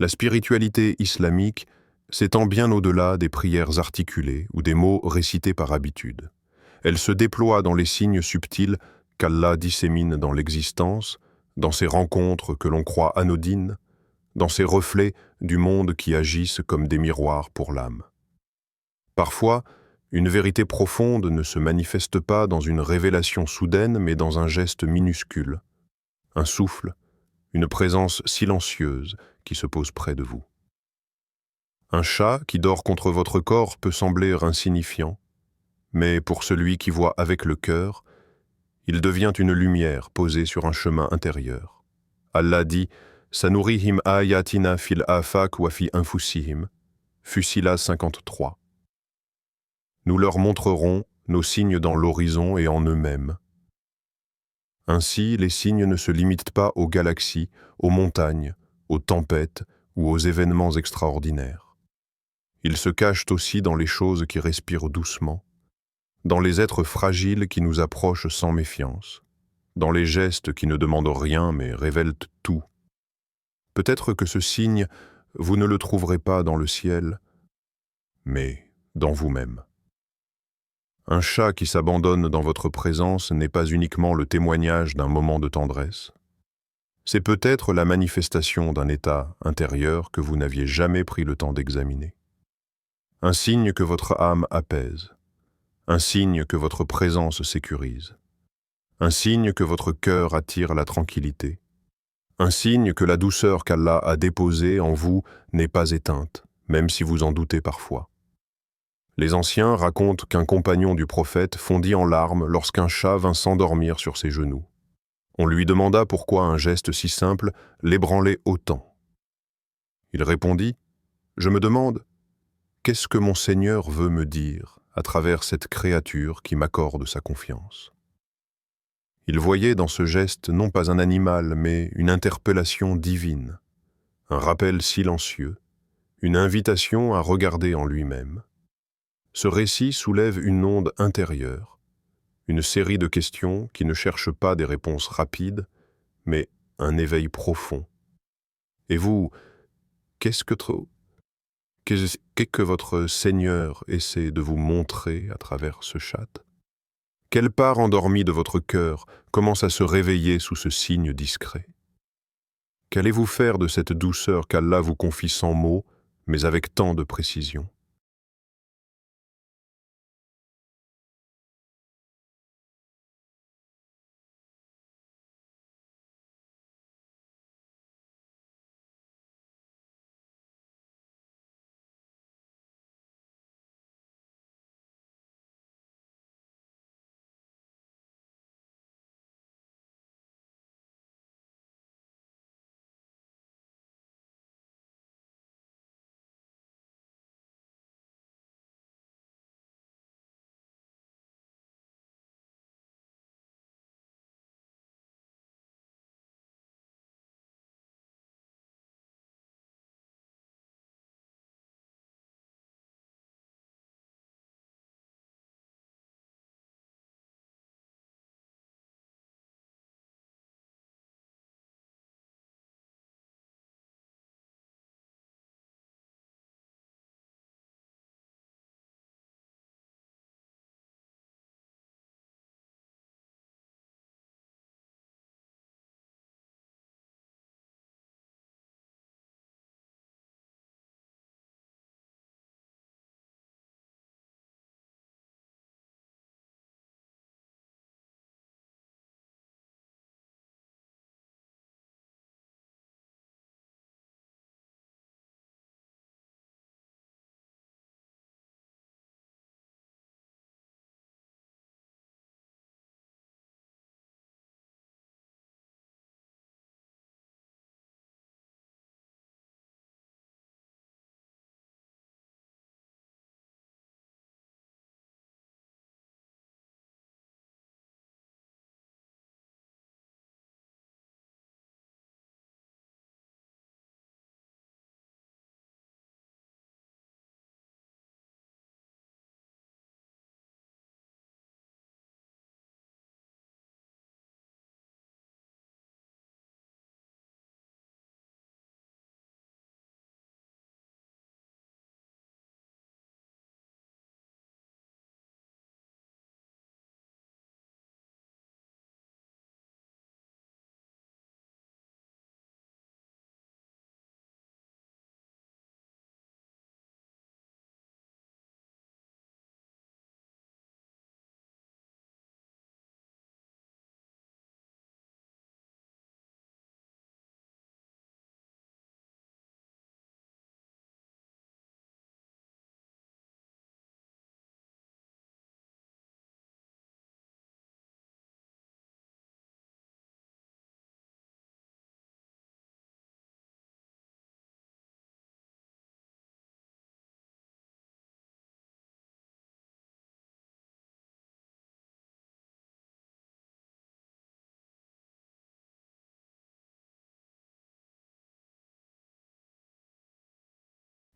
La spiritualité islamique s'étend bien au-delà des prières articulées ou des mots récités par habitude. Elle se déploie dans les signes subtils qu'Allah dissémine dans l'existence, dans ces rencontres que l'on croit anodines, dans ces reflets du monde qui agissent comme des miroirs pour l'âme. Parfois, une vérité profonde ne se manifeste pas dans une révélation soudaine, mais dans un geste minuscule, un souffle, une présence silencieuse qui se pose près de vous. Un chat qui dort contre votre corps peut sembler insignifiant, mais pour celui qui voit avec le cœur, il devient une lumière posée sur un chemin intérieur. Allah dit « Sanurihim ayatina fil afak wa fi anfusihim » Fusila 53. Nous leur montrerons nos signes dans l'horizon et en eux-mêmes. Ainsi, les signes ne se limitent pas aux galaxies, aux montagnes, aux tempêtes ou aux événements extraordinaires. Ils se cachent aussi dans les choses qui respirent doucement, dans les êtres fragiles qui nous approchent sans méfiance, dans les gestes qui ne demandent rien mais révèlent tout. Peut-être que ce signe, vous ne le trouverez pas dans le ciel, mais dans vous-même. Un chat qui s'abandonne dans votre présence n'est pas uniquement le témoignage d'un moment de tendresse. C'est peut-être la manifestation d'un état intérieur que vous n'aviez jamais pris le temps d'examiner. Un signe que votre âme apaise. Un signe que votre présence sécurise. Un signe que votre cœur attire la tranquillité. Un signe que la douceur qu'Allah a déposée en vous n'est pas éteinte, même si vous en doutez parfois. Les anciens racontent qu'un compagnon du prophète fondit en larmes lorsqu'un chat vint s'endormir sur ses genoux. On lui demanda pourquoi un geste si simple l'ébranlait autant. Il répondit « Je me demande, qu'est-ce que mon Seigneur veut me dire à travers cette créature qui m'accorde sa confiance ?» Il voyait dans ce geste non pas un animal, mais une interpellation divine, un rappel silencieux, une invitation à regarder en lui-même. Ce récit soulève une onde intérieure, une série de questions qui ne cherchent pas des réponses rapides, mais un éveil profond. Et vous, qu'est-ce que votre Seigneur essaie de vous montrer à travers ce chat? Quelle part endormie de votre cœur commence à se réveiller sous ce signe discret? Qu'allez-vous faire de cette douceur qu'Allah vous confie sans mots, mais avec tant de précision?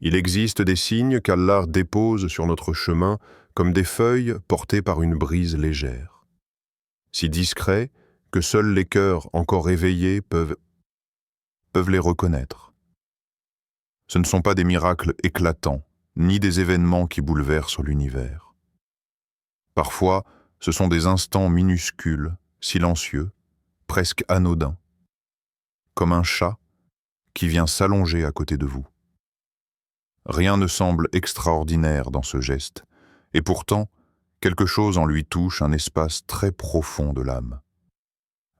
Il existe des signes qu'Allah dépose sur notre chemin comme des feuilles portées par une brise légère. Si discrets que seuls les cœurs encore éveillés peuvent les reconnaître. Ce ne sont pas des miracles éclatants, ni des événements qui bouleversent l'univers. Parfois, ce sont des instants minuscules, silencieux, presque anodins, comme un chat qui vient s'allonger à côté de vous. Rien ne semble extraordinaire dans ce geste, et pourtant, quelque chose en lui touche un espace très profond de l'âme.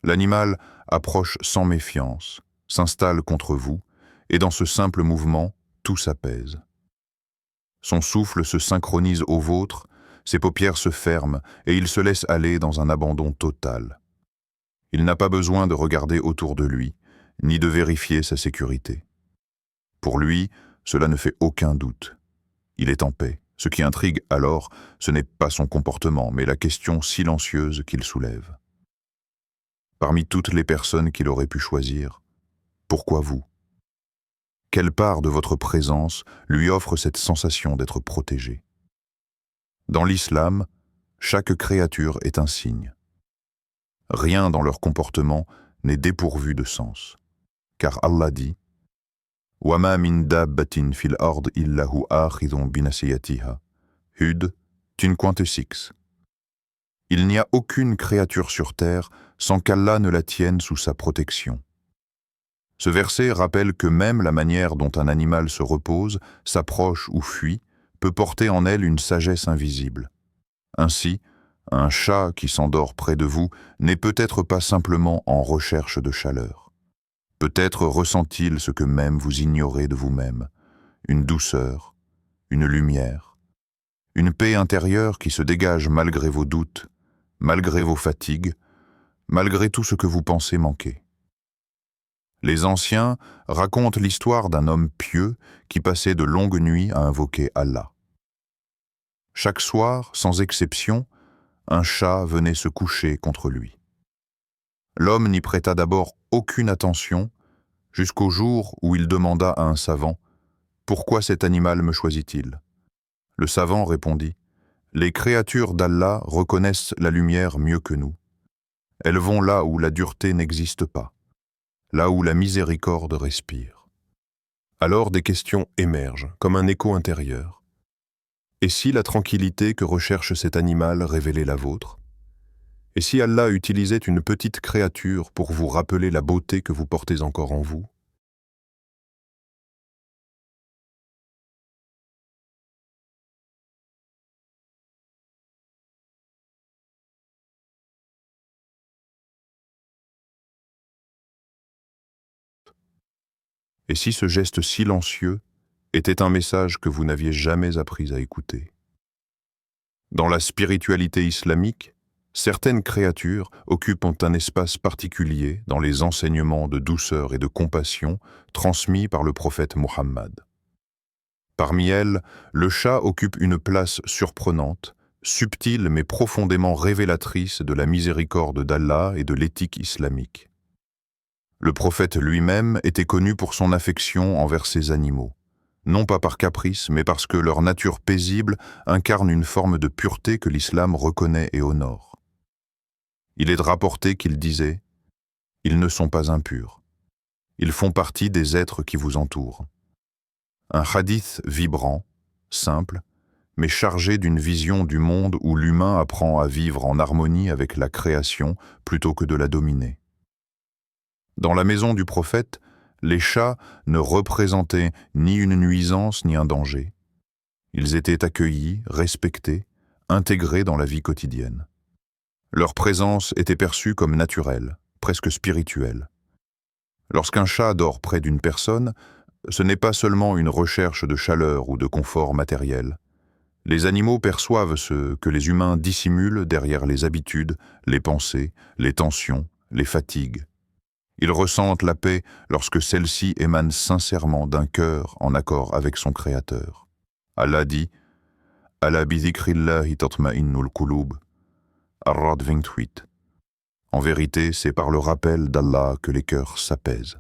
L'animal approche sans méfiance, s'installe contre vous, et dans ce simple mouvement, tout s'apaise. Son souffle se synchronise au vôtre, ses paupières se ferment, et il se laisse aller dans un abandon total. Il n'a pas besoin de regarder autour de lui, ni de vérifier sa sécurité. Pour lui, cela ne fait aucun doute. Il est en paix. Ce qui intrigue alors, ce n'est pas son comportement, mais la question silencieuse qu'il soulève. Parmi toutes les personnes qu'il aurait pu choisir, pourquoi vous? Quelle part de votre présence lui offre cette sensation d'être protégé? Dans l'islam, chaque créature est un signe. Rien dans leur comportement n'est dépourvu de sens. Car Allah dit « Wama min dabbatin fil ard illahu akhidun binasiyatiha » Hud, 1:6. Il n'y a aucune créature sur terre sans qu'Allah ne la tienne sous sa protection. Ce verset rappelle que même la manière dont un animal se repose, s'approche ou fuit, peut porter en elle une sagesse invisible. Ainsi, un chat qui s'endort près de vous n'est peut-être pas simplement en recherche de chaleur. Peut-être ressent-il ce que même vous ignorez de vous-même, une douceur, une lumière, une paix intérieure qui se dégage malgré vos doutes, malgré vos fatigues, malgré tout ce que vous pensez manquer. Les anciens racontent l'histoire d'un homme pieux qui passait de longues nuits à invoquer Allah. Chaque soir, sans exception, un chat venait se coucher contre lui. L'homme n'y prêta d'abord aucune attention, jusqu'au jour où il demanda à un savant « Pourquoi cet animal me choisit-il » Le savant répondit « Les créatures d'Allah reconnaissent la lumière mieux que nous. Elles vont là où la dureté n'existe pas, là où la miséricorde respire. » Alors des questions émergent, comme un écho intérieur. Et si la tranquillité que recherche cet animal révélait la vôtre? Et si Allah utilisait une petite créature pour vous rappeler la beauté que vous portez encore en vous? Et si ce geste silencieux était un message que vous n'aviez jamais appris à écouter? Dans la spiritualité islamique, certaines créatures occupent un espace particulier dans les enseignements de douceur et de compassion transmis par le prophète Mohammed. Parmi elles, le chat occupe une place surprenante, subtile mais profondément révélatrice de la miséricorde d'Allah et de l'éthique islamique. Le prophète lui-même était connu pour son affection envers ces animaux, non pas par caprice, mais parce que leur nature paisible incarne une forme de pureté que l'islam reconnaît et honore. Il est rapporté qu'il disait « Ils ne sont pas impurs. Ils font partie des êtres qui vous entourent. » Un hadith vibrant, simple, mais chargé d'une vision du monde où l'humain apprend à vivre en harmonie avec la création plutôt que de la dominer. Dans la maison du prophète, les chats ne représentaient ni une nuisance ni un danger. Ils étaient accueillis, respectés, intégrés dans la vie quotidienne. Leur présence était perçue comme naturelle, presque spirituelle. Lorsqu'un chat dort près d'une personne, ce n'est pas seulement une recherche de chaleur ou de confort matériel. Les animaux perçoivent ce que les humains dissimulent derrière les habitudes, les pensées, les tensions, les fatigues. Ils ressentent la paix lorsque celle-ci émane sincèrement d'un cœur en accord avec son Créateur. Allah dit « Ala bi dhikrillahi tatma'innul qulub » Ar-Ra'd 28. En vérité, c'est par le rappel d'Allah que les cœurs s'apaisent.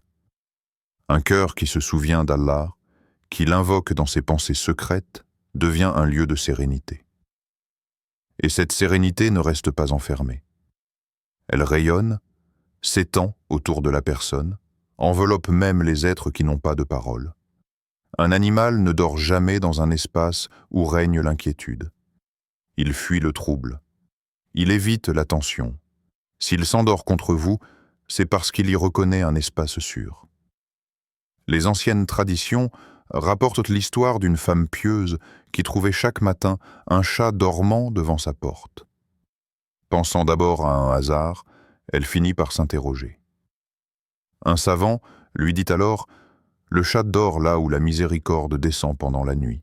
Un cœur qui se souvient d'Allah, qui l'invoque dans ses pensées secrètes, devient un lieu de sérénité. Et cette sérénité ne reste pas enfermée. Elle rayonne, s'étend autour de la personne, enveloppe même les êtres qui n'ont pas de parole. Un animal ne dort jamais dans un espace où règne l'inquiétude. Il fuit le trouble. Il évite la tension. S'il s'endort contre vous, c'est parce qu'il y reconnaît un espace sûr. Les anciennes traditions rapportent l'histoire d'une femme pieuse qui trouvait chaque matin un chat dormant devant sa porte. Pensant d'abord à un hasard, elle finit par s'interroger. Un savant lui dit alors « Le chat dort là où la miséricorde descend pendant la nuit.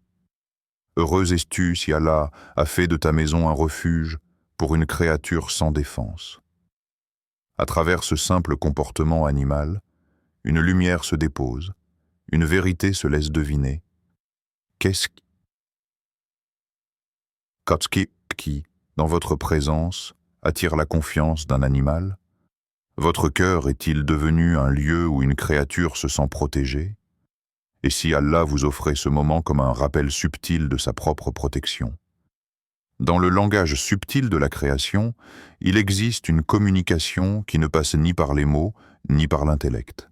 Heureuse es-tu si Allah a fait de ta maison un refuge pour une créature sans défense. » À travers ce simple comportement animal, une lumière se dépose, une vérité se laisse deviner. Qu'est-ce qui, dans votre présence, attire la confiance d'un animal? Votre cœur est-il devenu un lieu où une créature se sent protégée? Et si Allah vous offrait ce moment comme un rappel subtil de sa propre protection? Dans le langage subtil de la création, il existe une communication qui ne passe ni par les mots, ni par l'intellect.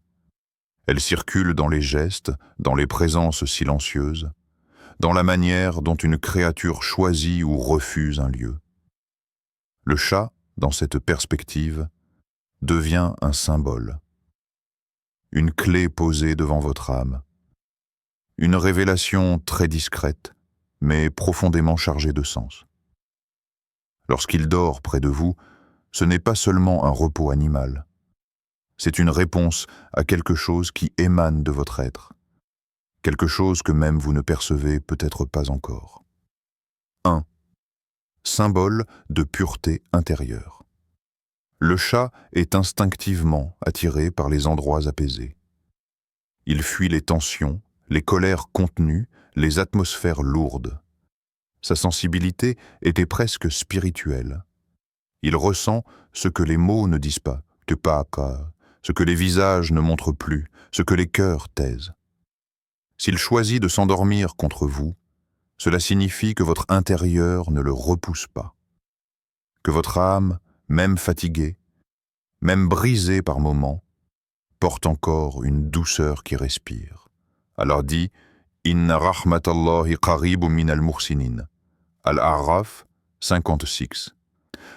Elle circule dans les gestes, dans les présences silencieuses, dans la manière dont une créature choisit ou refuse un lieu. Le chat, dans cette perspective, devient un symbole, une clé posée devant votre âme, une révélation très discrète, mais profondément chargée de sens. Lorsqu'il dort près de vous, ce n'est pas seulement un repos animal, c'est une réponse à quelque chose qui émane de votre être, quelque chose que même vous ne percevez peut-être pas encore. 1. Symbole de pureté intérieure. Le chat est instinctivement attiré par les endroits apaisés. Il fuit les tensions, les colères contenues, les atmosphères lourdes. Sa sensibilité était presque spirituelle. Il ressent ce que les mots ne disent pas, ce que les visages ne montrent plus, ce que les cœurs taisent. S'il choisit de s'endormir contre vous, cela signifie que votre intérieur ne le repousse pas, que votre âme, même fatiguée, même brisée par moments, porte encore une douceur qui respire. Allah dit « Inna rahmatallahi qaribun minal muhsinin » Al-A'raf 56.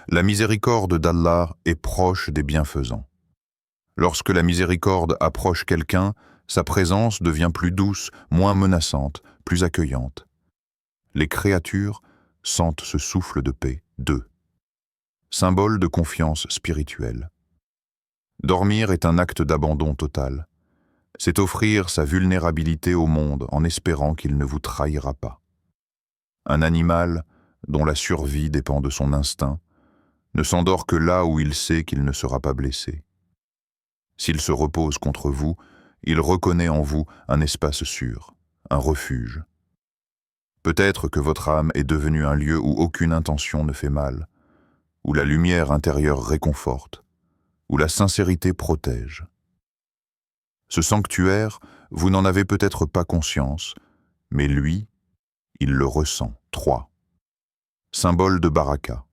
La miséricorde d'Allah est proche des bienfaisants. Lorsque la miséricorde approche quelqu'un, sa présence devient plus douce, moins menaçante, plus accueillante. Les créatures sentent ce souffle de paix. 2. Symbole de confiance spirituelle. Dormir est un acte d'abandon total. C'est offrir sa vulnérabilité au monde en espérant qu'il ne vous trahira pas. Un animal, dont la survie dépend de son instinct, ne s'endort que là où il sait qu'il ne sera pas blessé. S'il se repose contre vous, il reconnaît en vous un espace sûr, un refuge. Peut-être que votre âme est devenue un lieu où aucune intention ne fait mal, où la lumière intérieure réconforte, où la sincérité protège. Ce sanctuaire, vous n'en avez peut-être pas conscience, mais lui, il le ressent. 3. Symbole de baraka.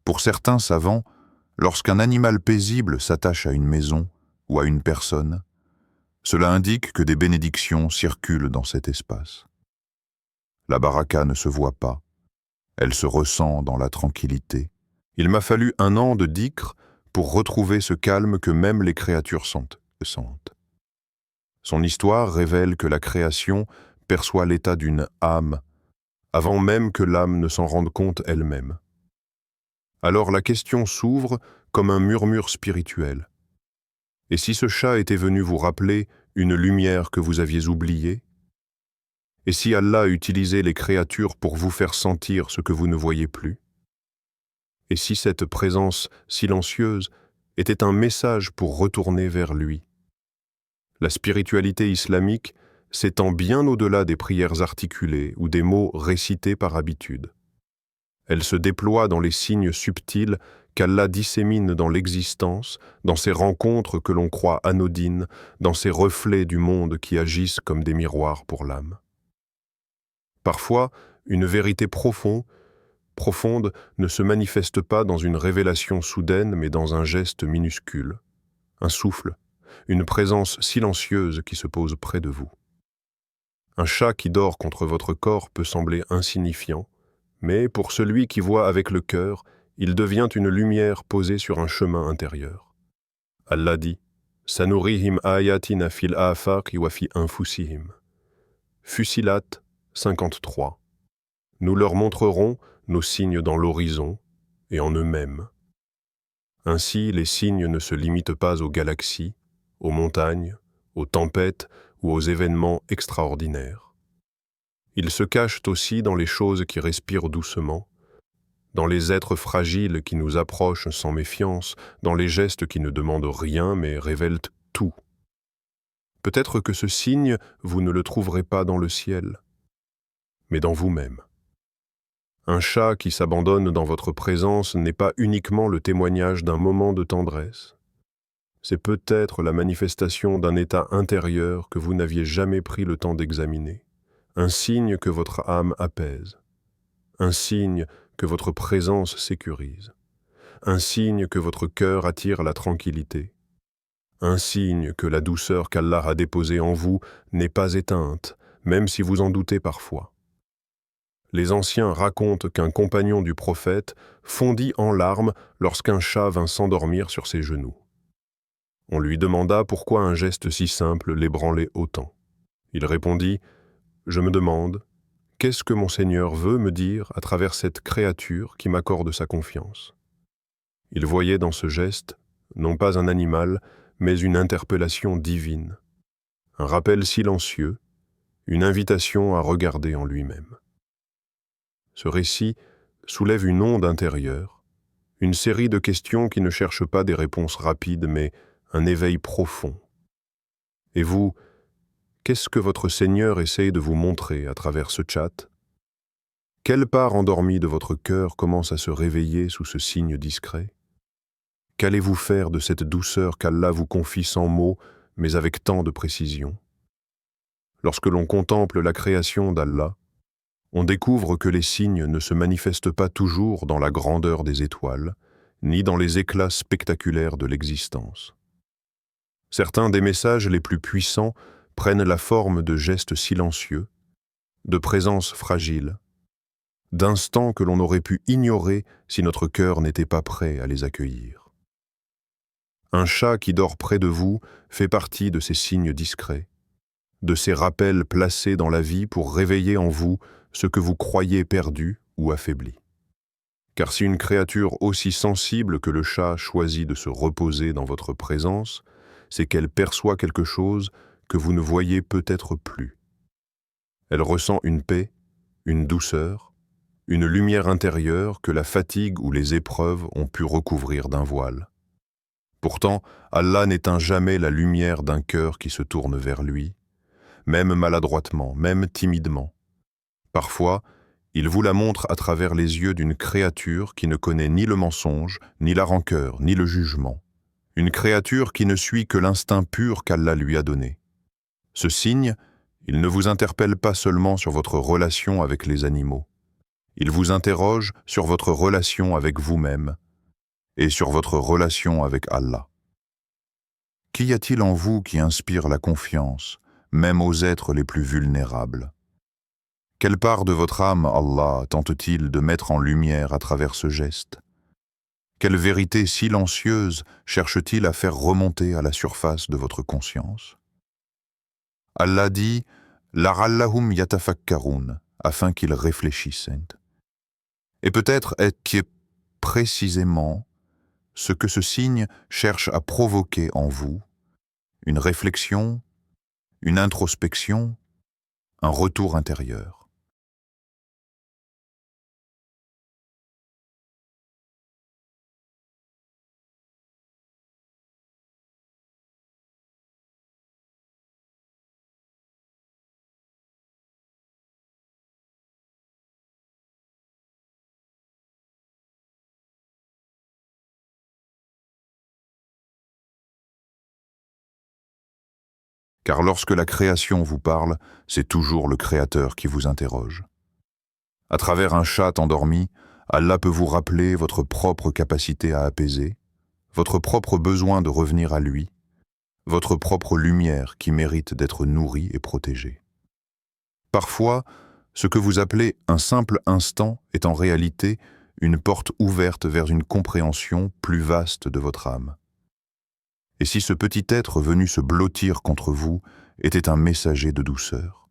Pour certains savants, lorsqu'un animal paisible s'attache à une maison ou à une personne, cela indique que des bénédictions circulent dans cet espace. La baraka ne se voit pas, elle se ressent dans la tranquillité. Il m'a fallu 1 an de dhikr pour retrouver ce calme que même les créatures sentent. Son histoire révèle que la création perçoit l'état d'une âme, avant même que l'âme ne s'en rende compte elle-même. Alors la question s'ouvre comme un murmure spirituel. Et si ce chat était venu vous rappeler une lumière que vous aviez oubliée? Et si Allah utilisait les créatures pour vous faire sentir ce que vous ne voyez plus? Et si cette présence silencieuse était un message pour retourner vers lui? La spiritualité islamique s'étend bien au-delà des prières articulées ou des mots récités par habitude. Elle se déploie dans les signes subtils qu'Allah dissémine dans l'existence, dans ces rencontres que l'on croit anodines, dans ces reflets du monde qui agissent comme des miroirs pour l'âme. Parfois, une vérité profonde ne se manifeste pas dans une révélation soudaine, mais dans un geste minuscule, un souffle, une présence silencieuse qui se pose près de vous. Un chat qui dort contre votre corps peut sembler insignifiant, mais pour celui qui voit avec le cœur, il devient une lumière posée sur un chemin intérieur. Allah dit « Sanurihim ayatina fil afaqi wa fi anfusihim » Fusilat 53. Nous leur montrerons nos signes dans l'horizon et en eux-mêmes. Ainsi, les signes ne se limitent pas aux galaxies, aux montagnes, aux tempêtes ou aux événements extraordinaires. Ils se cachent aussi dans les choses qui respirent doucement, dans les êtres fragiles qui nous approchent sans méfiance, dans les gestes qui ne demandent rien mais révèlent tout. Peut-être que ce signe, vous ne le trouverez pas dans le ciel, mais dans vous-même. Un chat qui s'abandonne dans votre présence n'est pas uniquement le témoignage d'un moment de tendresse. C'est peut-être la manifestation d'un état intérieur que vous n'aviez jamais pris le temps d'examiner, un signe que votre âme apaise, un signe que votre présence sécurise, un signe que votre cœur attire la tranquillité, un signe que la douceur qu'Allah a déposée en vous n'est pas éteinte, même si vous en doutez parfois. Les anciens racontent qu'un compagnon du prophète fondit en larmes lorsqu'un chat vint s'endormir sur ses genoux. On lui demanda pourquoi un geste si simple l'ébranlait autant. Il répondit « Je me demande, qu'est-ce que mon Seigneur veut me dire à travers cette créature qui m'accorde sa confiance ?» Il voyait dans ce geste, non pas un animal, mais une interpellation divine, un rappel silencieux, une invitation à regarder en lui-même. Ce récit soulève une onde intérieure, une série de questions qui ne cherchent pas des réponses rapides, mais un éveil profond. Et vous, qu'est-ce que votre Seigneur essaye de vous montrer à travers ce chat? Quelle part endormie de votre cœur commence à se réveiller sous ce signe discret? Qu'allez-vous faire de cette douceur qu'Allah vous confie sans mots, mais avec tant de précision? Lorsque l'on contemple la création d'Allah, on découvre que les signes ne se manifestent pas toujours dans la grandeur des étoiles, ni dans les éclats spectaculaires de l'existence. Certains des messages les plus puissants prennent la forme de gestes silencieux, de présences fragiles, d'instants que l'on aurait pu ignorer si notre cœur n'était pas prêt à les accueillir. Un chat qui dort près de vous fait partie de ces signes discrets, de ces rappels placés dans la vie pour réveiller en vous ce que vous croyez perdu ou affaibli. Car si une créature aussi sensible que le chat choisit de se reposer dans votre présence, c'est qu'elle perçoit quelque chose que vous ne voyez peut-être plus. Elle ressent une paix, une douceur, une lumière intérieure que la fatigue ou les épreuves ont pu recouvrir d'un voile. Pourtant, Allah n'éteint jamais la lumière d'un cœur qui se tourne vers lui, même maladroitement, même timidement. Parfois, il vous la montre à travers les yeux d'une créature qui ne connaît ni le mensonge, ni la rancœur, ni le jugement. Une créature qui ne suit que l'instinct pur qu'Allah lui a donné. Ce signe, il ne vous interpelle pas seulement sur votre relation avec les animaux. Il vous interroge sur votre relation avec vous-même et sur votre relation avec Allah. Qu'y a-t-il en vous qui inspire la confiance, même aux êtres les plus vulnérables? Quelle part de votre âme Allah tente-t-il de mettre en lumière à travers ce geste? Quelle vérité silencieuse cherche-t-il à faire remonter à la surface de votre conscience? Allah dit « La'allahum yatafakkarun » afin qu'ils réfléchissent. Et peut-être est-ce précisément ce que ce signe cherche à provoquer en vous, une réflexion, une introspection, un retour intérieur. Car lorsque la création vous parle, c'est toujours le Créateur qui vous interroge. À travers un chat endormi, Allah peut vous rappeler votre propre capacité à apaiser, votre propre besoin de revenir à lui, votre propre lumière qui mérite d'être nourrie et protégée. Parfois, ce que vous appelez un simple instant est en réalité une porte ouverte vers une compréhension plus vaste de votre âme. Et si ce petit être venu se blottir contre vous était un messager de douceur?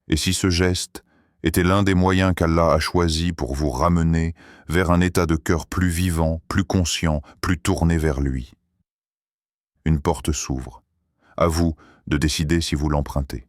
Et si ce geste était l'un des moyens qu'Allah a choisi pour vous ramener vers un état de cœur plus vivant, plus conscient, plus tourné vers lui? Une porte s'ouvre. À vous de décider si vous l'empruntez.